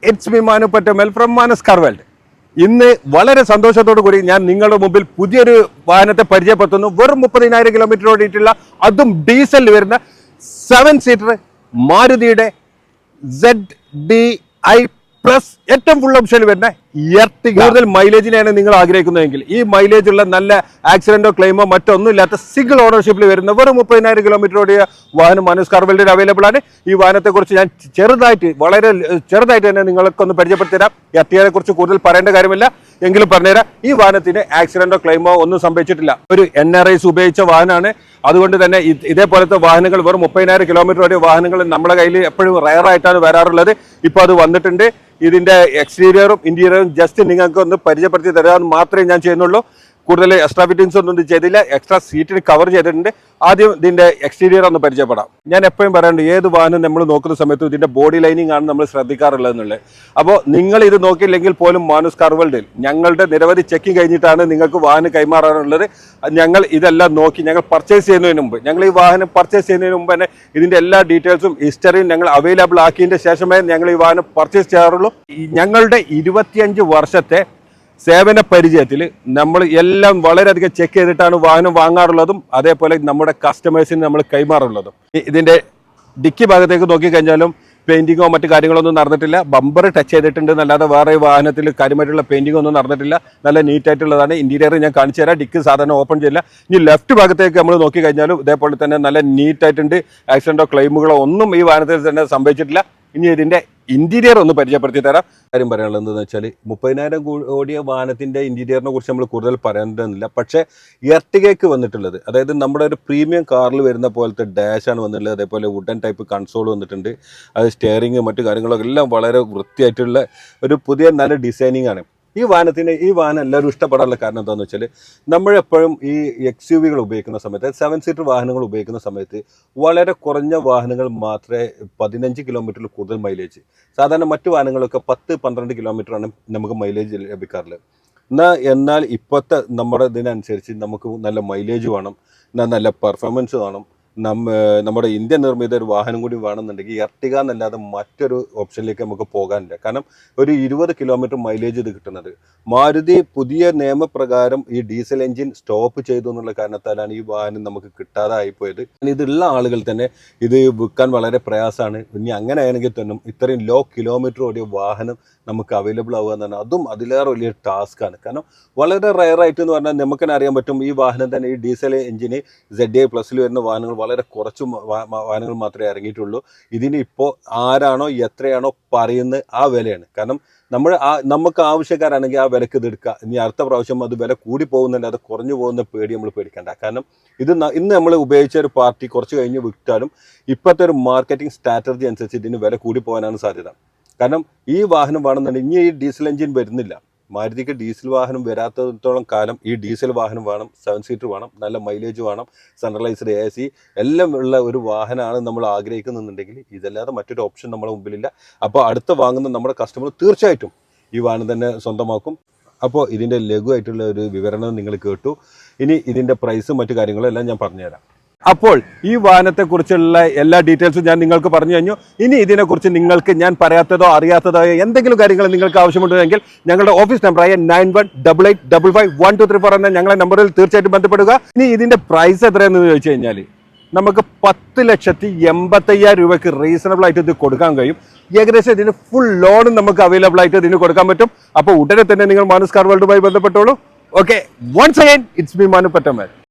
It's me Manu Pattamal from Manas car world. ഇന്ന് വളരെ സന്തോഷത്തോടു കൂടി ഞാൻ നിങ്ങളുടെ മുമ്പിൽ പുതിയൊരു വാഹനത്തെ പരിചയപ്പെടുത്തുന്നു. വെറും 30,000 കിലോമീറ്റർ ഓടിയിട്ടുള്ള, അതും ഡീസലിൽ വരുന്ന 7 സീറ്റർ മാരുതിയുടെ ZDI പ്ലസ് ഏറ്റവും ഫുൾ ഓപ്ഷനിൽ വരുന്ന എർട്ടിഗ. കൂടുതൽ മൈലേജിനെയാണ് നിങ്ങൾ ആഗ്രഹിക്കുന്നതെങ്കിൽ, ഈ മൈലേജ് ഉള്ള നല്ല ആക്സിഡന്റോ ക്ലെയിമോ മറ്റൊന്നും ഇല്ലാത്ത സിംഗിൾ ഓണർഷിപ്പിൽ വരുന്ന വെറും 30,000 കിലോമീറ്റർ ഓടിയ വാഹനം മാനസ് കാർ വേൾഡിൽ അവൈലബിൾ ആണ്. ഈ വാഹനത്തെ കുറിച്ച് ഞാൻ വളരെ ചെറുതായിട്ട് തന്നെ നിങ്ങൾക്കൊന്ന് പരിചയപ്പെടുത്തി തരാം. എർട്ടിഗയെ കുറിച്ച് കൂടുതൽ പറയേണ്ട കാര്യമില്ല, എങ്കിലും പറഞ്ഞുതരാം. ഈ വാഹനത്തിന് ആക്സിഡന്റോ ക്ലെയിമോ ഒന്നും സംഭവിച്ചിട്ടില്ല. ഒരു NRIs ഉപയോഗിച്ച വാഹനമാണ്. അതുകൊണ്ട് തന്നെ ഇതേപോലത്തെ വാഹനങ്ങൾ വെറും 30,000 കിലോമീറ്റർ ഓടിയ വാഹനങ്ങൾ നമ്മുടെ കയ്യിൽ എപ്പോഴും റയറായിട്ടാണ് വരാറുള്ളത്. ഇപ്പോൾ അത് വന്നിട്ടുണ്ട്. ഇതിന്റെ എക്സ്റ്റീരിയറും ഇന്റീരിയറും ജസ്റ്റ് നിങ്ങൾക്ക് ഒന്ന് പരിചയപ്പെടുത്തി തരാമെന്ന് മാത്രമേ ഞാൻ ചെയ്യുന്നുള്ളൂ. കൂടുതൽ എക്സ്ട്രാ ഫിറ്റിംഗ്സ് ഒന്നും ചെയ്തില്ല. എക്സ്ട്രാ സീറ്റിന് കവർ ചെയ്തിട്ടുണ്ട്. ആദ്യം ഇതിന്റെ എക്സ്റ്റീരിയർ ഒന്ന് പരിചയപ്പെടാം. ഞാൻ എപ്പോഴും പറയാറുണ്ട്, ഏത് വാഹനം നമ്മൾ നോക്കുന്ന സമയത്തും ഇതിന്റെ ബോഡി ലൈനിങ് ആണ് നമ്മൾ ശ്രദ്ധിക്കാറുള്ളത് എന്നുള്ളത്. അപ്പോൾ നിങ്ങൾ ഇത് നോക്കിയില്ലെങ്കിൽ പോലും മാനസ് കാർ വേൾഡിൽ ഞങ്ങളുടെ നിരവധി ചെക്കിംഗ് കഴിഞ്ഞിട്ടാണ് നിങ്ങൾക്ക് വാഹനം കൈമാറാനുള്ളത്. ഞങ്ങൾ ഇതെല്ലാം നോക്കി ഞങ്ങൾ പർച്ചേസ് ചെയ്യുന്നതിന് മുമ്പ്, ഞങ്ങൾ ഈ വാഹനം പർച്ചേസ് ചെയ്യുന്നതിന് മുമ്പ് തന്നെ ഇതിന്റെ എല്ലാ ഡീറ്റെയിൽസും ഹിസ്റ്ററിയും ഞങ്ങൾ അവൈലബിൾ ആക്കിയതിന്റെ ശേഷമേ ഞങ്ങൾ ഈ വാഹനം പർച്ചേസ് ചെയ്യാറുള്ളൂ. ഞങ്ങളുടെ 25 വർഷത്തെ സേവന പരിചയത്തിൽ നമ്മൾ എല്ലാം വളരെയധികം ചെക്ക് ചെയ്തിട്ടാണ് വാഹനം വാങ്ങാറുള്ളതും അതേപോലെ നമ്മുടെ കസ്റ്റമേഴ്സിന് നമ്മൾ കൈമാറുള്ളതും. ഇതിന്റെ ഡിക്കി ഭാഗത്തേക്ക് നോക്കിക്കഴിഞ്ഞാലും പെയിന്റിങ്ങോ മറ്റു കാര്യങ്ങളൊന്നും നടന്നിട്ടില്ല. ബമ്പർ ടച്ച് ചെയ്തിട്ടുണ്ട് എന്നല്ലാതെ വേറെ വാഹനത്തിൽ കാര്യമായിട്ടുള്ള പെയിന്റിംഗ് ഒന്നും നടന്നിട്ടില്ല. നല്ല നീറ്റായിട്ടുള്ളതാണ്. ഇന്റീരിയർ ഞാൻ കാണിച്ചു തരാം. ഡിക്ക് സാധാരണ ഓപ്പൺ ചെയ്യില്ല. ഇനി ലെഫ്റ്റ് ഭാഗത്തേക്ക് നമ്മൾ നോക്കിക്കഴിഞ്ഞാലും ഇതേപോലെ തന്നെ നല്ല നീറ്റായിട്ടുണ്ട്. ആക്സിഡന്റോ ക്ലെയിമുകളോ ഒന്നും ഈ വാഹനത്തിൽ തന്നെ സംഭവിച്ചിട്ടില്ല. ഇനി ഇതിന്റെ ഇന്റീരിയർ ഒന്ന് പരിചയപ്പെടുത്തി തരാം. കാര്യം പറയാനുള്ളത് എന്താണെന്ന് വെച്ചാൽ, 30,000 ഓടിയ വാഹനത്തിന്റെ ഇന്റീരിയറിനെ കുറിച്ച് നമ്മൾ കൂടുതൽ പറയേണ്ടതില്ല. പക്ഷേ എർട്ടിഗയ്ക്ക് വന്നിട്ടുള്ളത്, അതായത് നമ്മുടെ ഒരു പ്രീമിയം കാറിൽ വരുന്ന പോലത്തെ ഡാഷാണ് വന്നിട്ടുള്ളത്. അതേപോലെ വുഡൻ ടൈപ്പ് കൺസോൾ വന്നിട്ടുണ്ട്. അത് സ്റ്റിയറിങ് മറ്റു കാര്യങ്ങളൊക്കെ എല്ലാം വളരെ വൃത്തിയായിട്ടുള്ള ഒരു പുതിയ നല്ല ഡിസൈനിങ് ആണ്. ഈ വാഹനം എല്ലാവരും ഇഷ്ടപ്പെടാനുള്ള കാരണം എന്താണെന്ന് വെച്ചാൽ, നമ്മളെപ്പോഴും ഈ XUV ഉപയോഗിക്കുന്ന സമയത്ത്, 7 സീറ്റർ വാഹനങ്ങൾ ഉപയോഗിക്കുന്ന സമയത്ത് വളരെ കുറഞ്ഞ വാഹനങ്ങൾ മാത്രമേ 15 കിലോമീറ്ററിൽ കൂടുതൽ മൈലേജ്, സാധാരണ മറ്റു വാഹനങ്ങളൊക്കെ 10-12 കിലോമീറ്ററാണ് നമുക്ക് മൈലേജ് ലഭിക്കാറുള്ളത്. എന്നാൽ ഇപ്പോഴത്തെ നമ്മുടെ ഇതിനനുസരിച്ച് നമുക്ക് നല്ല മൈലേജ് വേണം, നല്ല പെർഫോമൻസ് വേണം. നമ്മുടെ ഇന്ത്യൻ നിർമ്മിത ഒരു വാഹനം കൂടി വേണമെന്നുണ്ടെങ്കിൽ എർട്ടിഗ എന്നല്ലാതെ മറ്റൊരു ഓപ്ഷനിലേക്ക് നമുക്ക് പോകാനില്ല. കാരണം ഒരു 20 കിലോമീറ്റർ മൈലേജ് ഇത് കിട്ടുന്നത്. മാരുതി പുതിയ നിയമപ്രകാരം ഈ ഡീസൽ എഞ്ചിൻ സ്റ്റോപ്പ് ചെയ്തു എന്നുള്ള കാരണത്താലാണ് ഈ വാഹനം നമുക്ക് കിട്ടാതായിപ്പോയത്. ഇതുള്ള ആളുകൾ തന്നെ ഇത് വിൽക്കാൻ വളരെ പ്രയാസമാണ്. ഇനി അങ്ങനെ ആണെങ്കിൽ തന്നെ ഇത്രയും ലോ കിലോമീറ്റർ ഓടിയ വാഹനം നമുക്ക് അവൈലബിൾ ആവുക എന്ന് പറഞ്ഞാൽ അതും അതിലേറെ വലിയ ടാസ്ക്കാണ്. കാരണം വളരെ റയറായിട്ട് എന്ന് പറഞ്ഞാൽ നമുക്ക് തന്നെ അറിയാൻ പറ്റും, ഈ വാഹനം തന്നെ ഈ ഡീസൽ എഞ്ചിന് ZDI പ്ലസിൽ വരുന്ന വാഹനങ്ങൾ വളരെ കുറച്ച് വാഹനങ്ങൾ മാത്രമേ ഇറങ്ങിയിട്ടുള്ളൂ. ഇതിന് ഇപ്പോൾ ആരാണോ എത്രയാണോ പറയുന്നത് ആ വിലയാണ്. കാരണം നമുക്ക് ആവശ്യക്കാരാണെങ്കിൽ ആ വിലക്ക് ഇത് എടുക്കുക. ഇനി അടുത്ത പ്രാവശ്യം അത് വില കൂടി പോകുന്നില്ല, അത് കുറഞ്ഞു പോകുന്ന പേടി നമ്മൾ പേടിക്കേണ്ട. കാരണം ഇന്ന് നമ്മൾ ഉപയോഗിച്ച ഒരു പാർട്ടി കുറച്ച് കഴിഞ്ഞ് വിറ്റാലും ഇപ്പോഴത്തെ ഒരു മാർക്കറ്റിംഗ് സ്ട്രാറ്റജി അനുസരിച്ച് ഇതിന് വില കൂടി പോകാനാണ് സാധ്യത. കാരണം ഈ വാഹനം വേണമെന്നുണ്ടെങ്കിൽ ഇനി ഈ ഡീസൽ എഞ്ചിൻ വരുന്നില്ല. മാരുതിക്ക് ഡീസൽ വാഹനം വരാത്തത്തോളം കാലം ഈ ഡീസൽ വാഹനം വേണം, 7 സീറ്റർ വേണം, നല്ല മൈലേജ് വേണം, സെൻട്രലൈസ്ഡ് AC എല്ലാം ഉള്ള ഒരു വാഹനമാണ് നമ്മൾ ആഗ്രഹിക്കുന്നുണ്ടെങ്കിൽ ഇതല്ലാതെ മറ്റൊരു ഓപ്ഷൻ നമ്മുടെ മുമ്പിലില്ല. അപ്പോൾ അടുത്ത വാങ്ങുന്ന നമ്മുടെ കസ്റ്റമർ തീർച്ചയായിട്ടും ഈ വാഹനം തന്നെ സ്വന്തമാക്കും. അപ്പോൾ ഇതിൻ്റെ ലഘുവായിട്ടുള്ള ഒരു വിവരണം നിങ്ങൾ കേട്ടു. ഇനി ഇതിൻ്റെ പ്രൈസും മറ്റു കാര്യങ്ങളും എല്ലാം ഞാൻ പറഞ്ഞുതരാം. അപ്പോൾ ഈ വാഹനത്തെക്കുറിച്ചുള്ള എല്ലാ ഡീറ്റെയിൽസും ഞാൻ നിങ്ങൾക്ക് പറഞ്ഞു കഴിഞ്ഞു. ഇനി ഇതിനെക്കുറിച്ച് നിങ്ങൾക്ക് ഞാൻ പറയാത്തതോ അറിയാത്തതോ എന്തെങ്കിലും കാര്യങ്ങൾ നിങ്ങൾക്ക് ആവശ്യമുണ്ടെങ്കിൽ ഞങ്ങളുടെ ഓഫീസ് നമ്പറായ 9188555123 എന്ന ഞങ്ങളുടെ നമ്പറിൽ തീർച്ചയായിട്ടും ബന്ധപ്പെടുക. ഇനി ഇതിന്റെ പ്രൈസ് എത്രയെന്ന് ചോദിച്ചു കഴിഞ്ഞാൽ, നമുക്ക് 10,85,000 രൂപയ്ക്ക് റീസണബിൾ ആയിട്ട് ഇത് കൊടുക്കാൻ കഴിയും. ഏകദേശം ഇതിന് ഫുൾ ലോണും നമുക്ക് അവൈലബിൾ ആയിട്ട് ഇതിന് കൊടുക്കാൻ പറ്റും. അപ്പോൾ ഉടനെ തന്നെ നിങ്ങൾ മാനസ് കാർ വേൾഡുമായി ബന്ധപ്പെട്ടോളൂ. Okay, once again it's me Manu Pattamal.